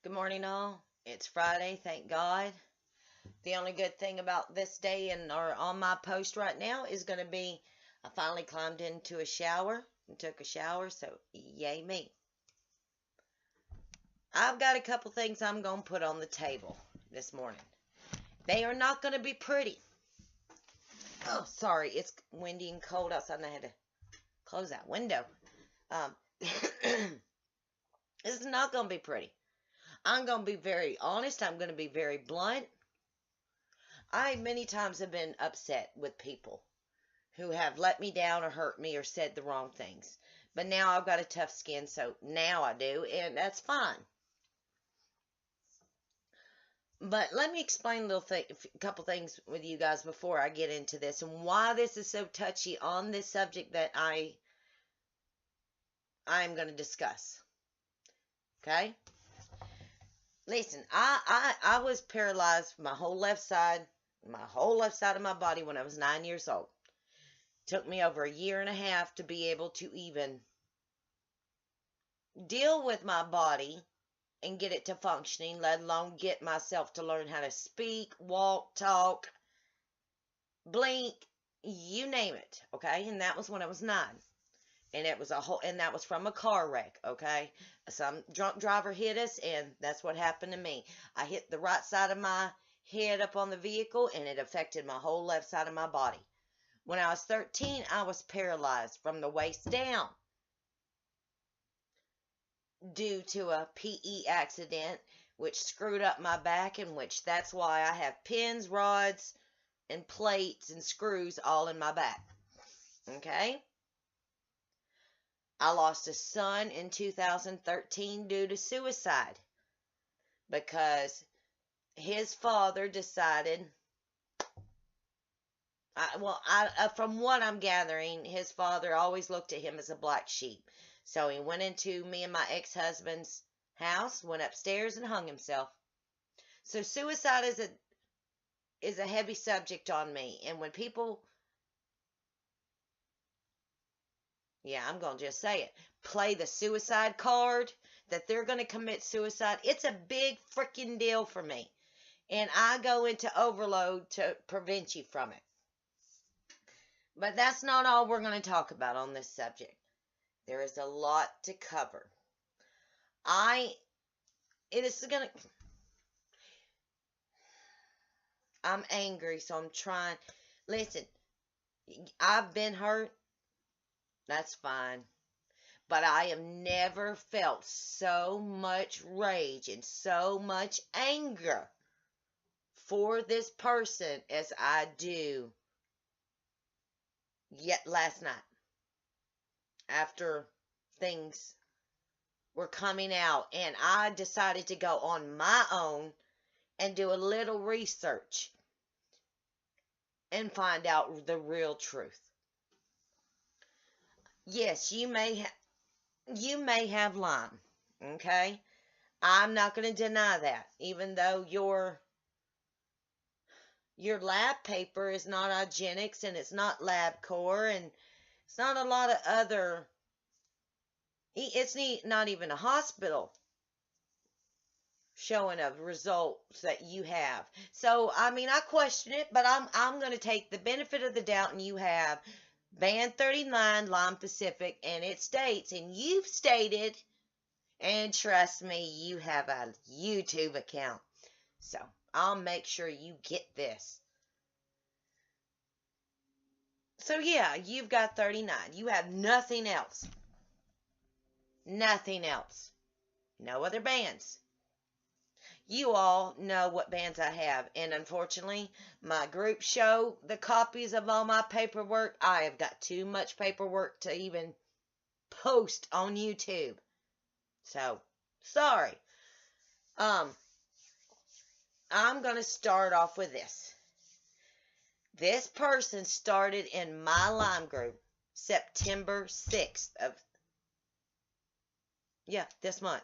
Good morning, all. It's Friday, thank God. The only good thing about this day and or on my post right now is going to be I finally climbed into a shower and took a shower, so yay me. I've got a couple things I'm going to put on the table this morning. They are not going to be pretty. Oh, sorry, it's windy and cold outside and I had to close that window. This is not going to be pretty. I'm going to be very honest. I'm going to be very blunt. I many times have been upset with people who have let me down or hurt me or said the wrong things. But now I've got a tough skin, so now I do, and that's fine. But let me explain a couple things with you guys before I get into this and why this is so touchy on this subject that I'm going to discuss. Okay? Listen, I was paralyzed my whole left side of my body when I was 9 years old. Took me over a year and a half to be able to even deal with my body and get it to functioning, let alone get myself to learn how to speak, walk, talk, blink, you name it, okay? And that was when I was 9. And that was from a car wreck, okay? Some drunk driver hit us, and that's what happened to me. I hit the right side of my head up on the vehicle, and it affected my whole left side of my body. When I was 13, I was paralyzed from the waist down due to a PE accident, which screwed up my back, and which that's why I have pins, rods, and plates and screws all in my back. Okay? I lost a son in 2013 due to suicide because his father decided, from what I'm gathering, his father always looked at him as a black sheep. So he went into me and my ex-husband's house, went upstairs and hung himself. So suicide is a heavy subject on me. And when people, yeah, I'm going to just say it, play the suicide card, that they're going to commit suicide, it's a big freaking deal for me. And I go into overload to prevent you from it. But that's not all we're going to talk about on this subject. There is a lot to cover. I'm angry, so I'm trying. Listen, I've been hurt. That's fine. But I have never felt so much rage and so much anger for this person as I do yet last night. After things were coming out, and I decided to go on my own and do a little research and find out the real truth. Yes, you may have Lyme, okay? I'm not going to deny that, even though your lab paper is not eugenics and it's not LabCorp and it's not a lot of other, it's not even a hospital showing of results that you have. So, I mean, I question it, but I'm going to take the benefit of the doubt, and you have Band 39, Lyme Pacific, and it states, and you've stated, and trust me, you have a YouTube account. So, I'll make sure you get this. So, yeah, you've got 39. You have nothing else. Nothing else. No other bands. You all know what bands I have, and unfortunately, my group show the copies of all my paperwork. I have got too much paperwork to even post on YouTube. So, sorry. I'm going to start off with this. This person started in my Lyme group September 6th of, this month.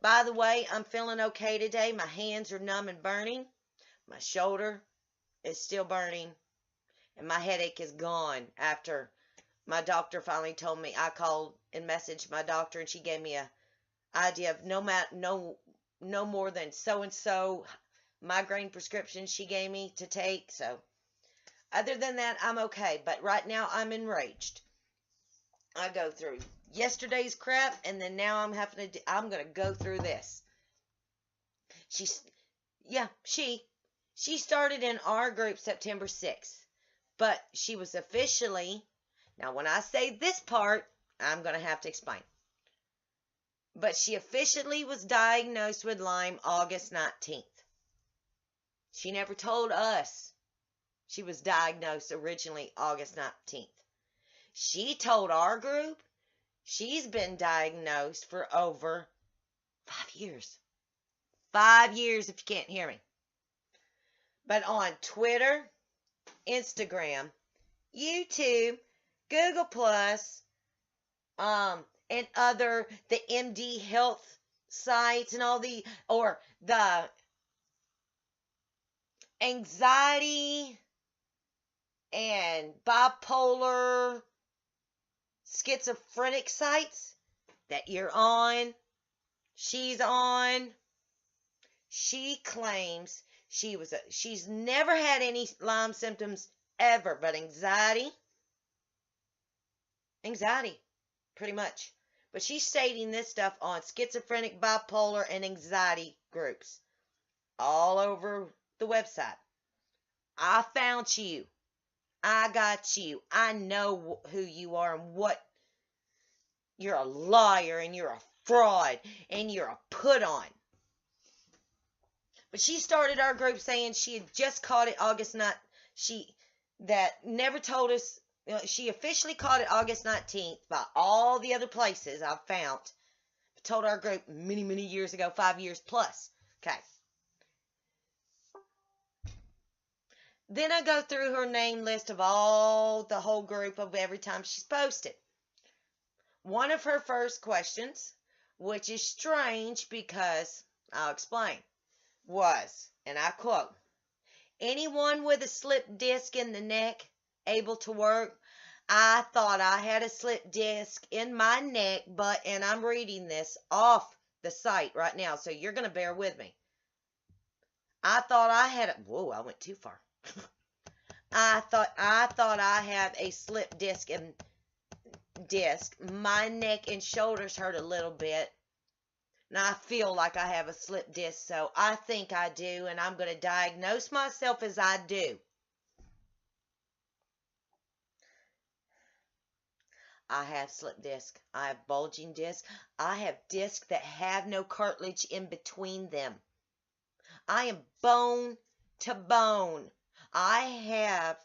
By the way, I'm feeling okay today. My hands are numb and burning. My shoulder is still burning. And my headache is gone after my doctor finally told me. I called and messaged my doctor, and she gave me a idea of no more than so and so migraine prescription she gave me to take. So other than that, I'm okay. But right now I'm enraged. I go through yesterday's crap, and then now I'm gonna go through this. She started in our group September 6th, but she was officially, now when I say this part, I'm gonna have to explain. But she officially was diagnosed with Lyme August 19th. She never told us she was diagnosed originally August 19th. She told our group she's been diagnosed for over 5 years. 5 years if you can't hear me. But on Twitter, Instagram, YouTube, Google Plus, and other, the MD health sites and all the anxiety and bipolar, schizophrenic sites that you're on, she's on, she claims she's never had any Lyme symptoms ever, but anxiety, pretty much. But she's stating this stuff on schizophrenic, bipolar, and anxiety groups all over the website. I found you. I got you. I know who you are and what. You're a liar and you're a fraud and you're a put on. But she started our group saying she had just caught it August 9th. That never told us. She officially caught it August 19th by all the other places I've found. Told our group many, many years ago, 5 years plus. Okay. Then I go through her name list of the whole group of every time she's posted. One of her first questions, which is strange because, I'll explain, was, and I quote, anyone with a slip disc in the neck able to work? I thought I had a slip disc in my neck, and I'm reading this off the site right now, so you're going to bear with me. I thought I had whoa, I went too far. I thought I had a slip disc in my neck and shoulders hurt a little bit. And I feel like I have a slip disc, so I think I do, and I'm going to diagnose myself as I do. I have slip disc. I have bulging disc. I have discs that have no cartilage in between them. I am bone to bone. I have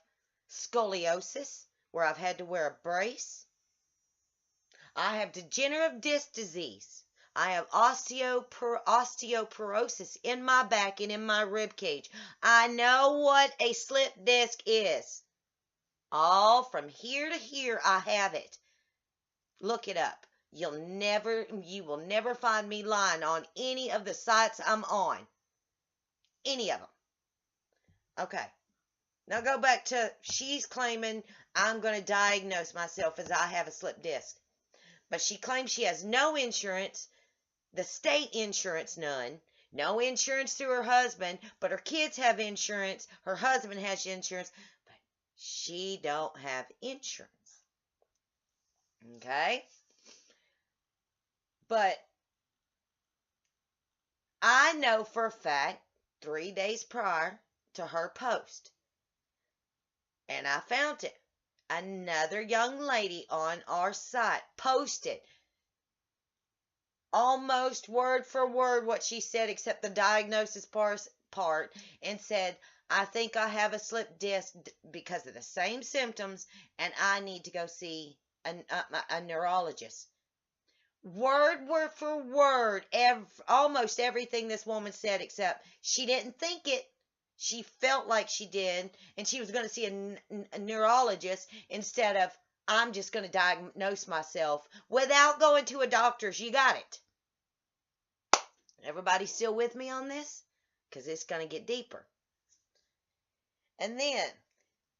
scoliosis, where I've had to wear a brace. I have degenerative disc disease. I have osteoporosis in my back and in my rib cage. I know what a slip disc is. All from here to here, I have it. Look it up. You will never find me lying on any of the sites I'm on. Any of them. Okay. Now go back to, she's claiming I'm going to diagnose myself as I have a slip disc. But she claims she has no insurance, the state insurance none, no insurance through her husband, but her kids have insurance, her husband has insurance, but she don't have insurance. Okay? But I know for a fact, 3 days prior to her post, and I found it, another young lady on our site posted almost word for word what she said, except the diagnosis part, and said, I think I have a slip disc because of the same symptoms, and I need to go see a neurologist. Word for word, almost everything this woman said, except she didn't think it. She felt like she did, and she was going to see a neurologist instead of, I'm just going to diagnose myself without going to a doctor's. You got it. Everybody still with me on this? Because it's going to get deeper. And then,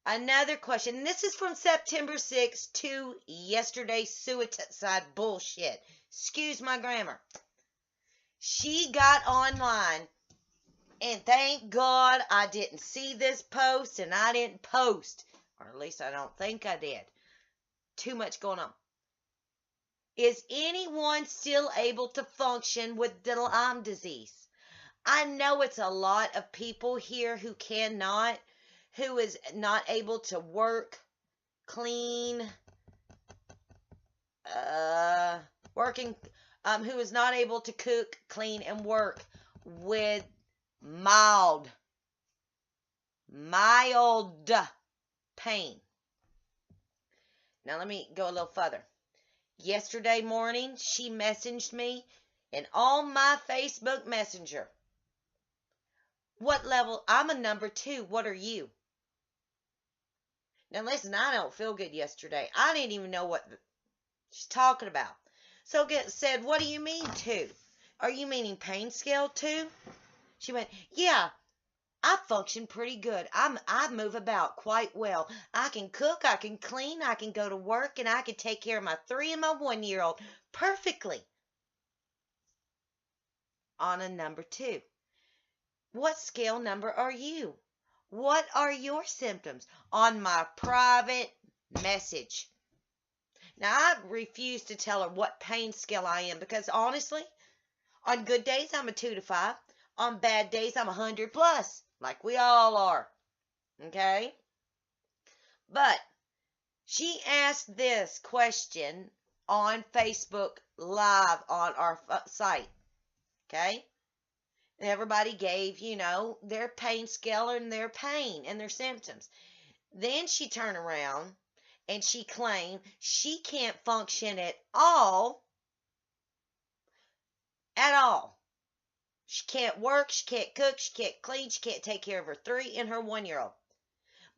another question, and this is from September 6th to yesterday's suicide bullshit. Excuse my grammar. She got online, and thank God I didn't see this post, and I didn't post, or at least I don't think I did. Too much going on. Is anyone still able to function with the Lyme disease? I know it's a lot of people here who cannot, who is not able to work, clean, who is not able to cook, clean, and work with mild pain. Now let me go a little further. Yesterday morning, she messaged me and on my Facebook Messenger. What level? I'm a number 2. What are you? Now listen, I don't feel good yesterday. I didn't even know what she's talking about. So said, what do you mean 2? Are you meaning pain scale 2? She went, yeah, I function pretty good. I move about quite well. I can cook, I can clean, I can go to work, and I can take care of my 3 and my 1-year-old perfectly. On a number 2. What scale number are you? What are your symptoms? On my private message. Now, I refuse to tell her what pain scale I am because honestly, on good days, I'm a 2 to 5. On bad days, I'm 100 plus, like we all are. Okay? But she asked this question on Facebook Live on our site. Okay? And everybody gave, their pain scale and their pain and their symptoms. Then she turned around and she claimed she can't function at all. At all. She can't work, she can't cook, she can't clean, she can't take care of her 3 and her 1-year-old.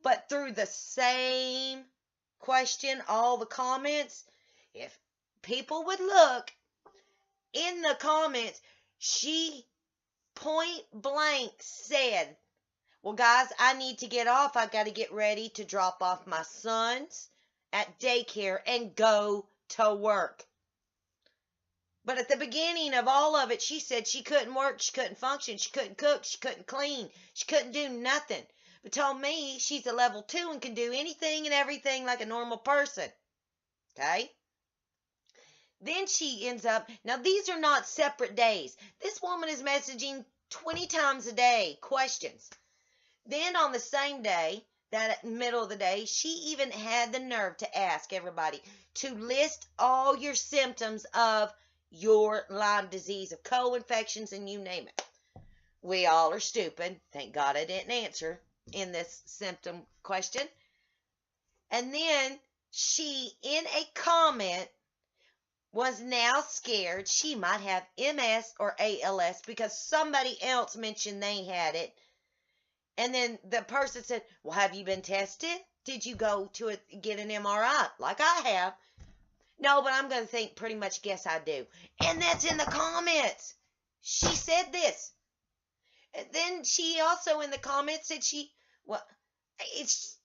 But through the same question, all the comments, if people would look in the comments, she point blank said, well, guys, I need to get off. I've got to get ready to drop off my sons at daycare and go to work. But at the beginning of all of it, she said she couldn't work, she couldn't function, she couldn't cook, she couldn't clean, she couldn't do nothing. But told me she's a level 2 and can do anything and everything like a normal person. Okay? Then she ends up, now these are not separate days. This woman is messaging 20 times a day questions. Then on the same day, that middle of the day, she even had the nerve to ask everybody to list all your symptoms of your Lyme disease, of co-infections, and you name it. We all are stupid. Thank God I didn't answer in this symptom question. And then she, in a comment, was now scared she might have MS or ALS because somebody else mentioned they had it. And then the person said, well, have you been tested? Did you go to get an MRI? Like I have. No, but I'm going to think pretty much guess I do. And that's in the comments. She said this. And then she also in the comments said it's...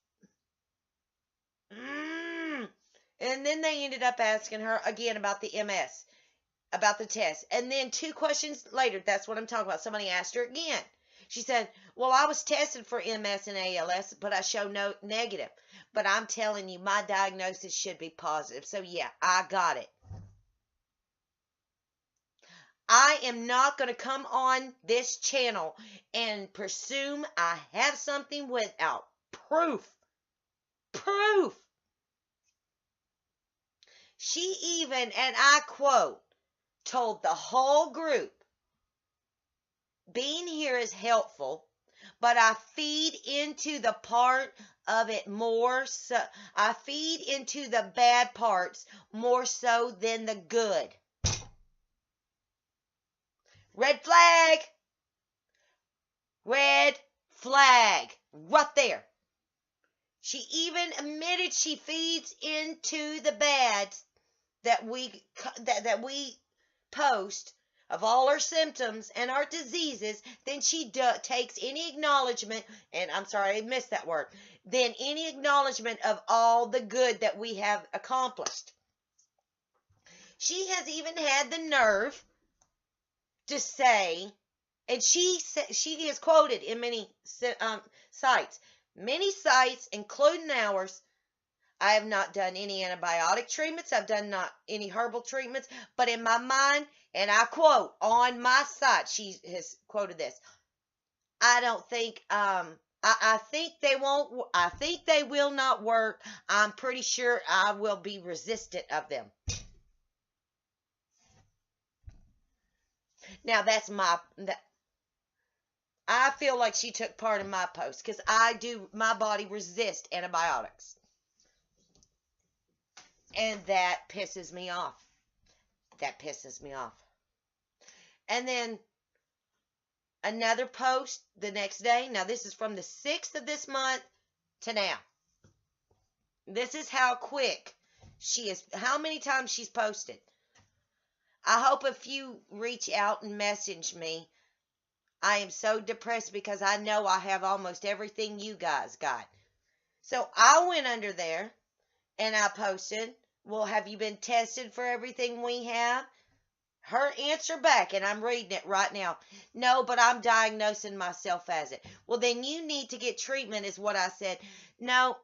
And then they ended up asking her again about the MS, about the test. And then 2 questions later, that's what I'm talking about. Somebody asked her again. She said, well, I was tested for MS and ALS, but I show no negative. But I'm telling you, my diagnosis should be positive. So, yeah, I got it. I am not going to come on this channel and presume I have something without proof. Proof. She even, and I quote, told the whole group, being here is helpful, but I feed into the part of it more so. I feed into the bad parts more so than the good. Red flag. Red flag. Right there. She even admitted she feeds into the bad that we post of all our symptoms and our diseases. Then she takes any acknowledgement, and I'm sorry I missed that word, then any acknowledgement of all the good that we have accomplished. She has even had the nerve to say, and she is quoted in many sites, including ours. I have not done any antibiotic treatments. I've done not any herbal treatments. But in my mind, and I quote on my site, she has quoted this. I don't think, I think they won't, I think they will not work. I'm pretty sure I will be resistant of them. Now that's I feel like she took part in my post because my body resists antibiotics. And that pisses me off. That pisses me off. And then another post the next day. Now this is from the 6th of this month to now. This is how quick she is, how many times she's posted. I hope if you reach out and message me, I am so depressed because I know I have almost everything you guys got. So I went under there and I posted, well, have you been tested for everything we have? Her answer back, and I'm reading it right now. No, but I'm diagnosing myself as it. Well, then you need to get treatment is what I said. No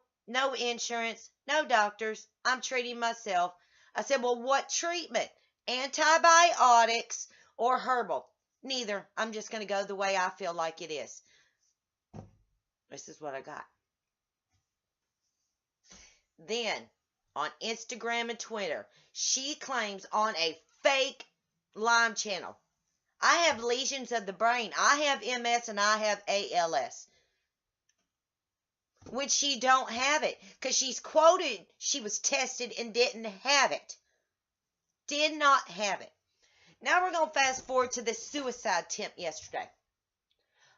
insurance, no doctors. I'm treating myself. I said, well, what treatment? Antibiotics or herbal? Neither. I'm just going to go the way I feel like it is. This is what I got. Then, on Instagram and Twitter, she claims on a fake Lyme channel. I have lesions of the brain. I have MS and I have ALS. Which she don't have it. Because she's quoted she was tested and didn't have it. Did not have it. Now we're going to fast forward to the suicide attempt yesterday.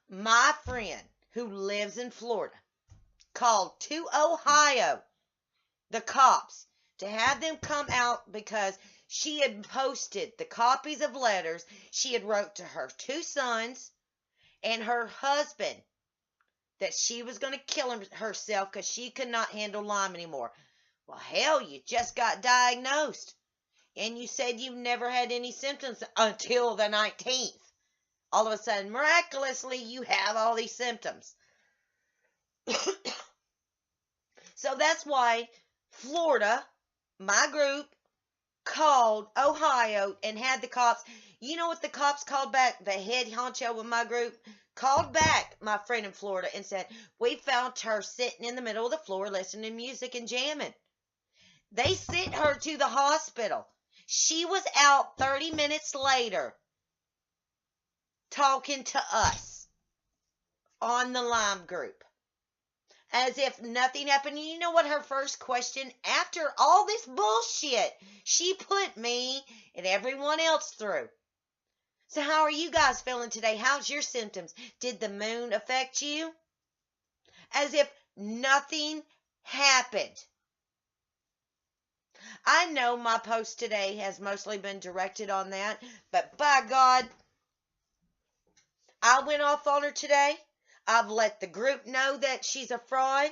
My friend who lives in Florida called to Ohio the cops to have them come out because she had posted the copies of letters she had wrote to her 2 sons and her husband that she was going to kill herself because she could not handle Lyme anymore. Well, hell, you just got diagnosed. And you said you never had any symptoms until the 19th. All of a sudden, miraculously, you have all these symptoms. So that's why Florida, my group, called Ohio and had the cops. You know what the cops called back? The head honcho of my group called back my friend in Florida and said, we found her sitting in the middle of the floor listening to music and jamming. They sent her to the hospital. She was out 30 minutes later talking to us on the Lyme group. As if nothing happened. You know what her first question after all this bullshit she put me and everyone else through? So how are you guys feeling today? How's your symptoms? Did the moon affect you? As if nothing happened. I know my post today has mostly been directed on that, but by God, I went off on her today. I've let the group know that she's a fraud.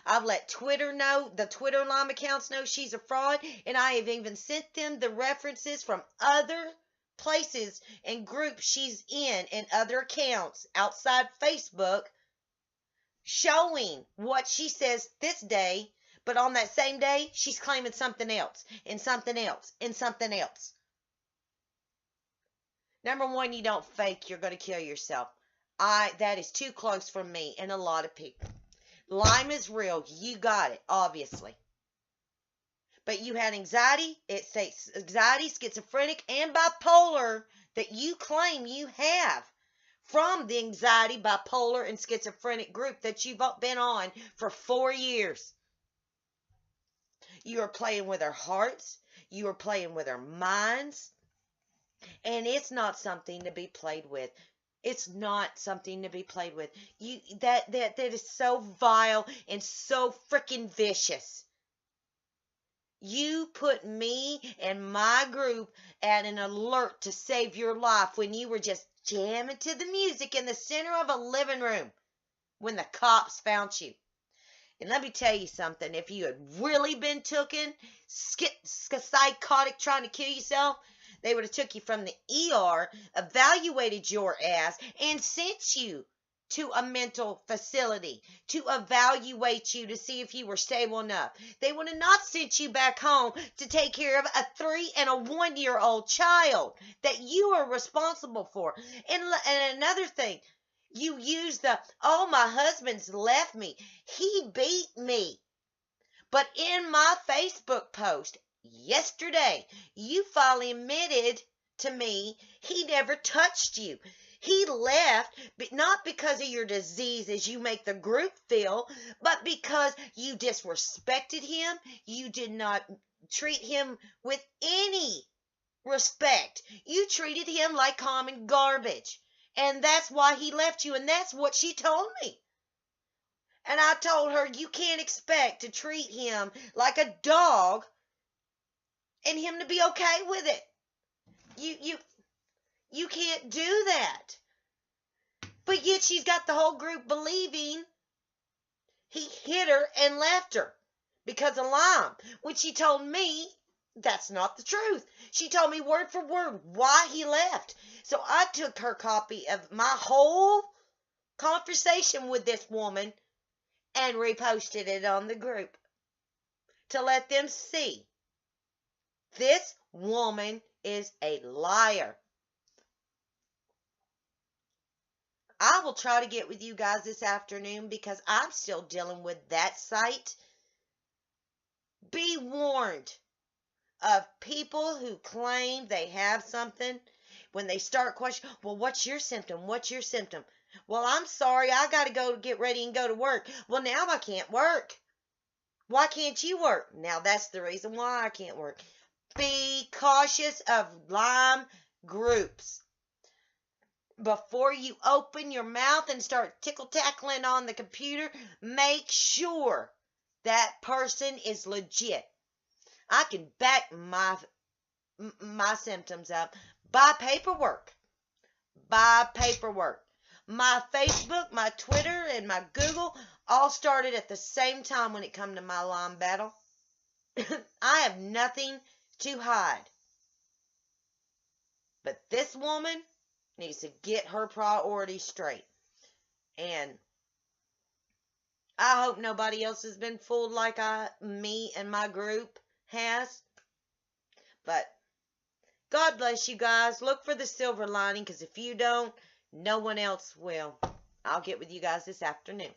I've let Twitter know, the Twitter Lyme accounts know she's a fraud, and I have even sent them the references from other places and groups she's in and other accounts outside Facebook showing what she says this day. But on that same day, she's claiming something else, and something else, and something else. Number one, you don't fake, you're going to kill yourself. That is too close for me and a lot of people. Lyme is real. You got it, obviously. But you had anxiety. It says anxiety, schizophrenic, and bipolar that you claim you have from the anxiety, bipolar, and schizophrenic group that you've been on for 4 years. You are playing with our hearts. You are playing with our minds. And it's not something to be played with. It's not something to be played with. That is so vile and so freaking vicious. You put me and my group at an alert to save your life when you were just jamming to the music in the center of a living room when the cops found you. And let me tell you something. If you had really been psychotic trying to kill yourself, They would have took you from the ER, evaluated your ass, and sent you to a mental facility to evaluate you to see if you were stable enough. They would have not sent you back home to take care of a 3 and a 1-year-old child that you are responsible for. And another thing, you use oh, my husband's left me. He beat me. But in my Facebook post yesterday, you finally admitted to me he never touched you. He left, but not because of your disease as you make the group feel, but because you disrespected him. You did not treat him with any respect. You treated him like common garbage. And that's why he left you, and that's what she told me. And I told her, you can't expect to treat him like a dog and him to be okay with it. You can't do that. But yet she's got the whole group believing he hit her and left her because of Lyme. When she told me that's not the truth. She told me word for word why he left. So I took her copy of my whole conversation with this woman and reposted it on the group to let them see this woman is a liar. I will try to get with you guys this afternoon because I'm still dealing with that site. Be warned of people who claim they have something. When they start questioning, well, what's your symptom? What's your symptom? Well, I'm sorry, I got to go get ready and go to work. Well, now I can't work. Why can't you work? Now that's the reason why I can't work. Be cautious of Lyme groups. Before you open your mouth and start tickle-tackling on the computer, make sure that person is legit. I can back my symptoms up by paperwork. By paperwork. My Facebook, my Twitter, and my Google all started at the same time when it come to my Lyme battle. I have nothing to hide. But this woman needs to get her priorities straight. And I hope nobody else has been fooled like me and my group has. But God bless you guys. Look for the silver lining, because if you don't, no one else will. I'll get with you guys this afternoon.